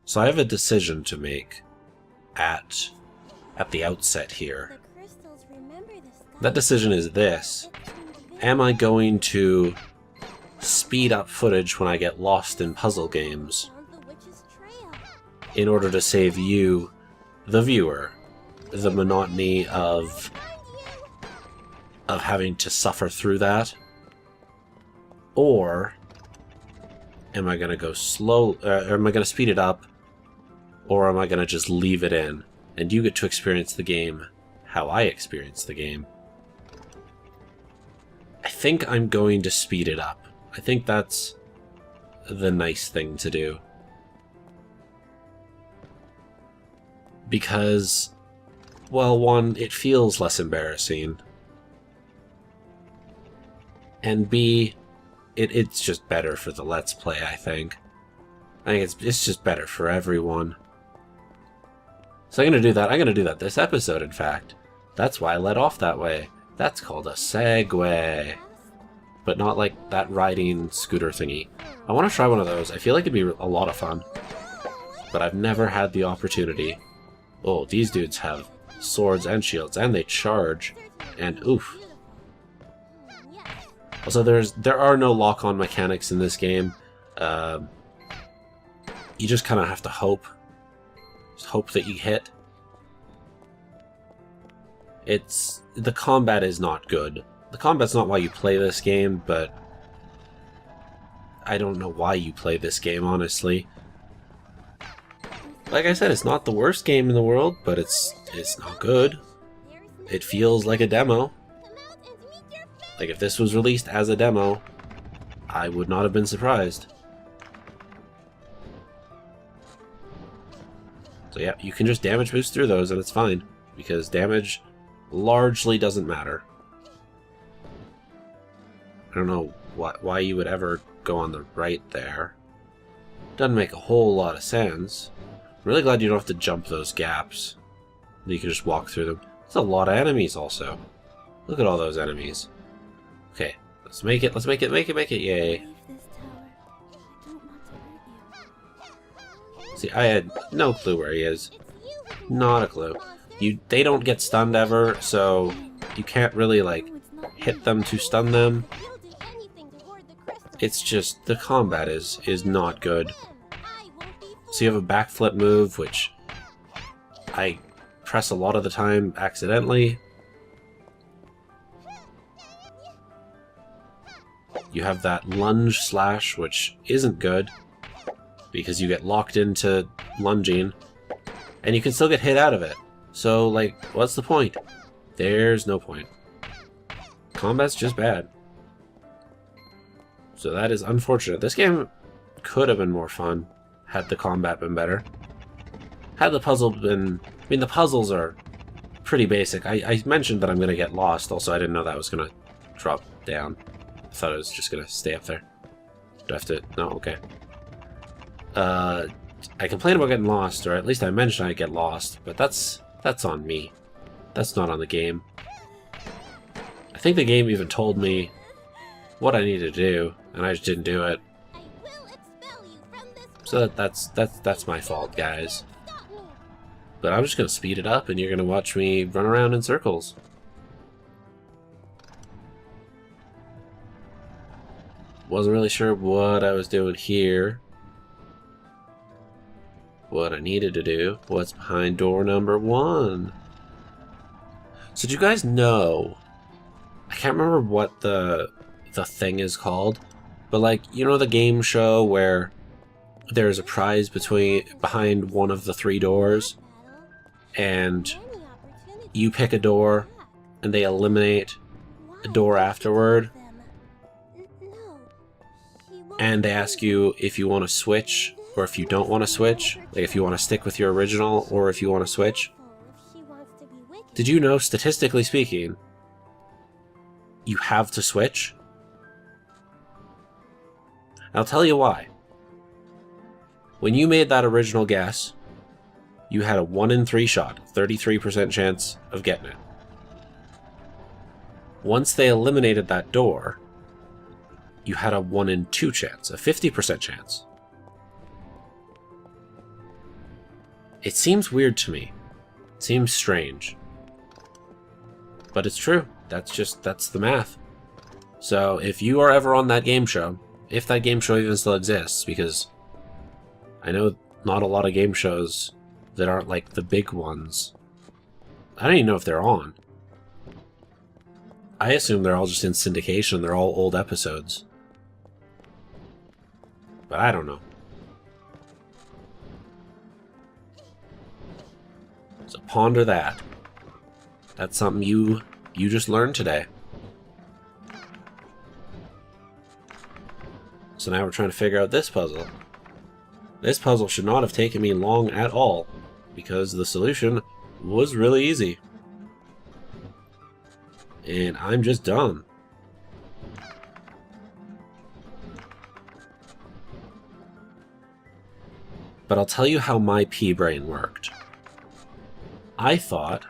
So I have a decision to make at the outset here. That decision is this. Am I going to speed up footage when I get lost in puzzle games in order to save you, the viewer, the monotony of having to suffer through that? Or am I going to go slow, or am I going to speed it up, or am I going to just leave it in and you get to experience the game how I experience the game? I think I'm going to speed it up. I think that's the nice thing to do. Because, well, one, it feels less embarrassing. And B, it's just better for the Let's Play, I think. I think it's just better for everyone. So I'm going to do that. I'm going to do that this episode, in fact. That's why I let off that way. That's called a segue. But not like that riding scooter thingy. I want to try one of those. I feel like it'd be a lot of fun. But I've never had the opportunity. Oh, these dudes have swords and shields, and they charge. And oof. Also, there are no lock-on mechanics in this game. You just kind of have to hope. Just hope that you hit. The combat is not good. The combat's not why you play this game, but I don't know why you play this game, honestly. Like I said, it's not the worst game in the world, but it's not good. It feels like a demo. Like, if this was released as a demo, I would not have been surprised. So yeah, you can just damage boost through those and it's fine, because damage largely doesn't matter. I don't know why you would ever go on the right there. Doesn't make a whole lot of sense. I'm really glad you don't have to jump those gaps. You can just walk through them. There's a lot of enemies also. Look at all those enemies. Okay, let's make it, yay. See, I had no clue where he is. Not a clue. They don't get stunned ever, so you can't really, like, hit them to stun them. It's just, the combat is not good. So you have a backflip move, which I press a lot of the time accidentally. You have that lunge slash, which isn't good, because you get locked into lunging, and you can still get hit out of it. So, like, what's the point? There's no point. Combat's just bad. So that is unfortunate. This game could have been more fun had the combat been better. Had the puzzle been... I mean, the puzzles are pretty basic. I mentioned that I'm going to get lost. Also, I didn't know that was going to drop down. I thought it was just going to stay up there. Do I have to... No, okay. I complain about getting lost, or at least I mentioned I get lost, but that's on me. That's not on the game. I think the game even told me what I needed to do, and I just didn't do it. So that's my fault, guys. But I'm just gonna speed it up, and you're gonna watch me run around in circles. Wasn't really sure what I was doing here. What I needed to do. What's behind door number 1? So do you guys know? I can't remember what the thing is called, but, like, you know the game show where there's a prize behind one of the 3 doors, and you pick a door and they eliminate a door afterward, and they ask you if you want to switch or if you don't want to switch, like if you want to stick with your original or if you want to switch. Did you know, statistically speaking, you have to switch? I'll tell you why. When you made that original guess, you had a 1 in 3 shot, 33% chance of getting it. Once they eliminated that door, you had a 1 in 2 chance, a 50% chance. It seems weird to me. It seems strange. But it's true. That's the math. So if you are ever on that game show, if that game show even still exists, because I know not a lot of game shows that aren't like the big ones. I don't even know if they're on. I assume they're all just in syndication. They're all old episodes. But I don't know. So ponder that. That's something you just learned today. So now we're trying to figure out this puzzle. This puzzle should not have taken me long at all, because the solution was really easy. And I'm just dumb. But I'll tell you how my Pea-Brain worked. I thought,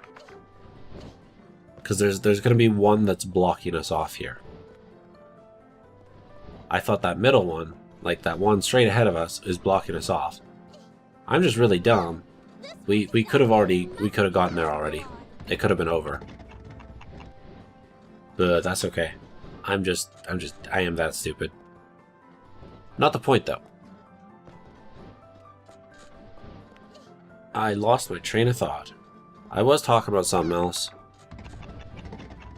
because there's going to be one that's blocking us off here. I thought that middle one, like that one straight ahead of us, is blocking us off. I'm just really dumb. We could have gotten there already. It could have been over. But that's okay. I am that stupid. Not the point, though. I lost my train of thought. I was talking about something else.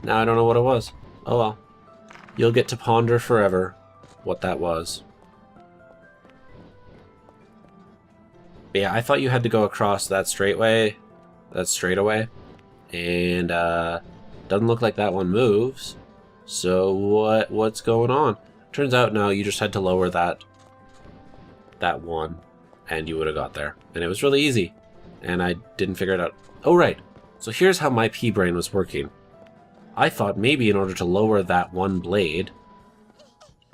Now I don't know what it was. Oh well. You'll get to ponder forever what that was. But yeah, I thought you had to go across that straightaway, and doesn't look like that one moves. So what's going on? Turns out no, you just had to lower that one, and you would have got there. And it was really easy, and I didn't figure it out. Oh right, so here's how my Pea-Brain was working. I thought maybe in order to lower that one blade,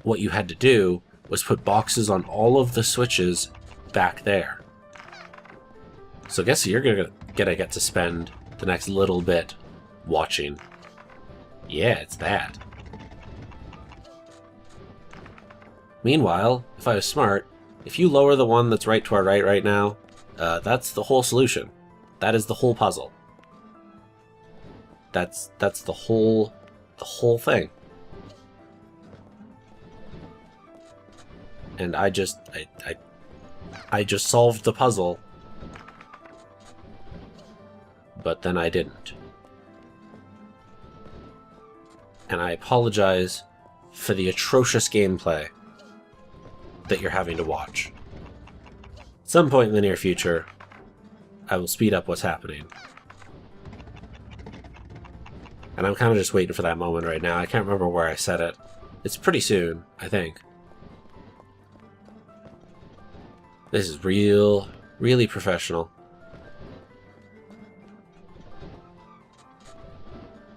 what you had to do was put boxes on all of the switches back there. So I guess you're gonna get to spend the next little bit watching. Yeah, it's that. Meanwhile, if I was smart, if you lower the one that's right to our right now, that's the whole solution. That is the whole puzzle. That's the whole thing. And I just solved the puzzle, but then I didn't. And I apologize for the atrocious gameplay that you're having to watch. At some point in the near future, I will speed up what's happening. And I'm kind of just waiting for that moment right now. I can't remember where I said it. It's pretty soon, I think. This is really professional.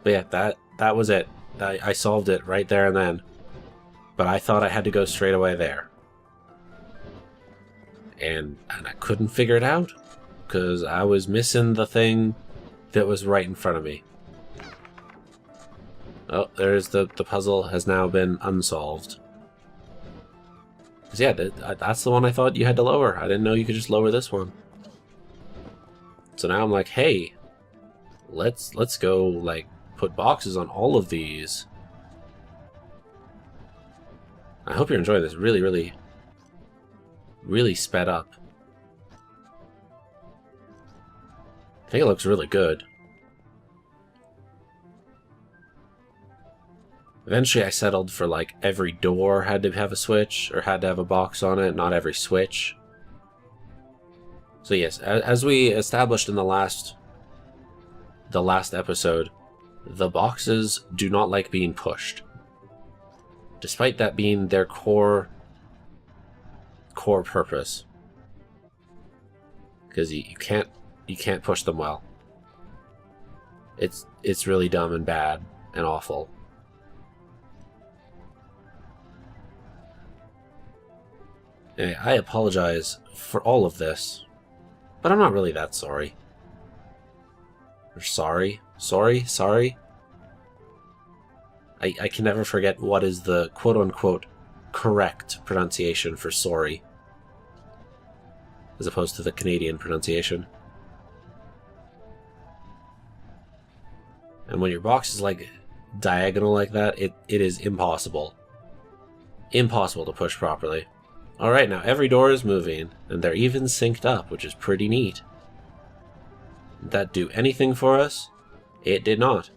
But yeah, that was it. I solved it right there and then. But I thought I had to go straight away there. And I couldn't figure it out, because I was missing the thing that was right in front of me. Oh, there's the puzzle has now been unsolved. 'Cause yeah, that's the one I thought you had to lower. I didn't know you could just lower this one. So now I'm like, hey, let's go, like, put boxes on all of these. I hope you're enjoying this. Really sped up. I think it looks really good. Eventually I settled for like every door had to have a switch or had to have a box on it, not every switch. So yes, as we established in the last episode, the boxes do not like being pushed. Despite that being their core purpose. Because you can't push them well. It's really dumb and bad and awful. Anyway, I apologize for all of this, but I'm not really that sorry. Or sorry? I can never forget what is the quote-unquote correct pronunciation for sorry. as opposed to the Canadian pronunciation. And when your box is like diagonal like that, it is impossible. Impossible to push properly. Alright, now every door is moving, and they're even synced up, which is pretty neat. Did that do anything for us? It did not.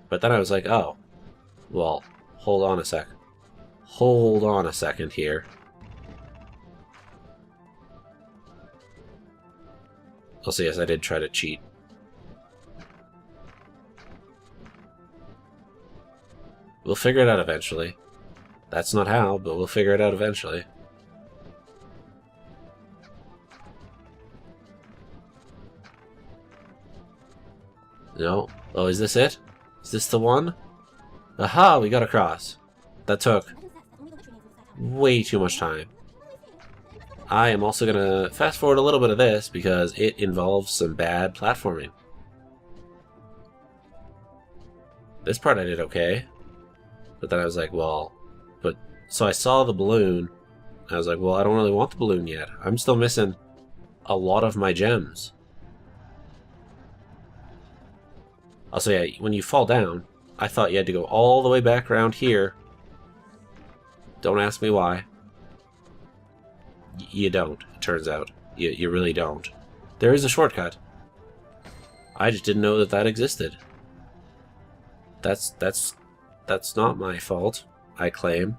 But then I was like, oh, well, hold on a sec. Hold on a second here. Also, yes, I did try to cheat. We'll figure it out eventually. That's not how, but we'll figure it out eventually. No. Oh, is this it? Is this the one? Aha, we got across. That took way too much time. I am also going to fast forward a little bit of this because it involves some bad platforming. This part I did okay. But then I was like, well, so I saw the balloon. I was like, well, I don't really want the balloon yet. I'm still missing a lot of my gems. Also, yeah, when you fall down, I thought you had to go all the way back around here. Don't ask me why. You don't, it turns out. You really don't. There is a shortcut. I just didn't know that that existed. That's not my fault, I claim.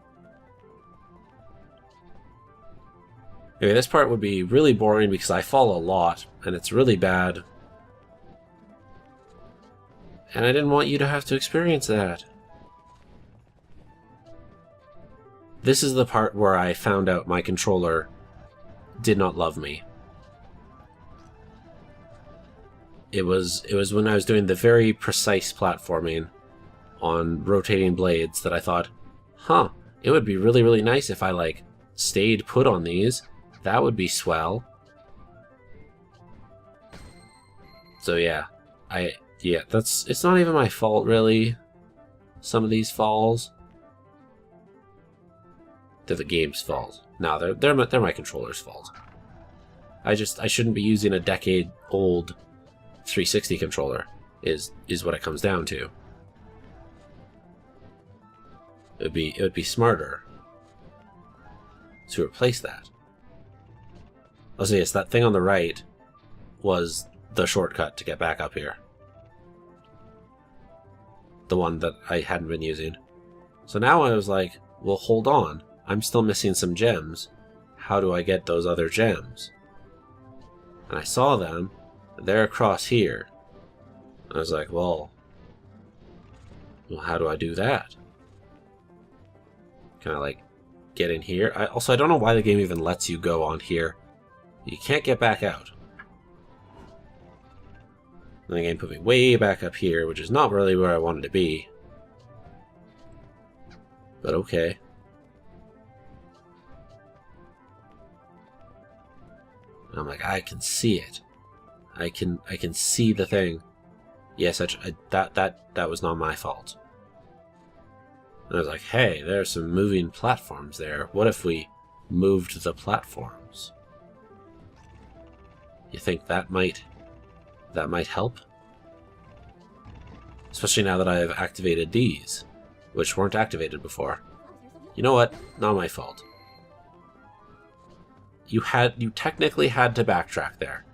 Anyway, this part would be really boring because I fall a lot, and it's really bad. And I didn't want you to have to experience that. This is the part where I found out my controller did not love me. It was when I was doing the very precise platforming on rotating blades that I thought, huh, it would be really, really nice if I, like, stayed put on these. That would be swell. So yeah, it's not even my fault, really. Some of these falls. They're the game's fault. No, they're my controller's fault. I shouldn't be using a decade-old 360 controller, is what it comes down to. It would be smarter to replace that. Also, yes, that thing on the right was the shortcut to get back up here. The one that I hadn't been using. So now I was like, well, hold on. I'm still missing some gems. How do I get those other gems? And I saw them. They're across here. I was like, well, how do I do that? Can I, like, get in here? I don't know why the game even lets you go on here. You can't get back out. And the game put me way back up here, which is not really where I wanted to be. But okay. And I'm like, I can see it. I can see the thing. Yes, that was not my fault. And I was like, hey, there's some moving platforms there. What if we moved the platforms? You think that might help? Especially now that I have activated these, which weren't activated before. You know what? Not my fault. You technically had to backtrack there.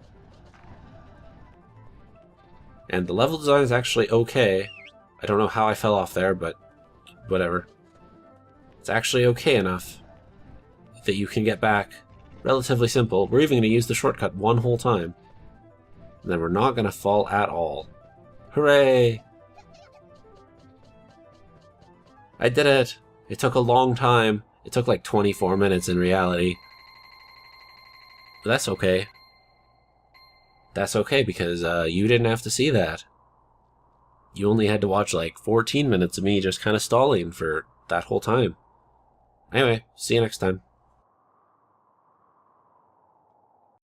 And the level design is actually okay. I don't know how I fell off there, but whatever. It's actually okay enough that you can get back. Relatively simple. We're even going to use the shortcut one whole time. And then we're not going to fall at all. Hooray! I did it! It took a long time. It took like 24 minutes in reality. But that's okay. That's okay because you didn't have to see that. You only had to watch like 14 minutes of me just kind of stalling for that whole time. Anyway, see you next time.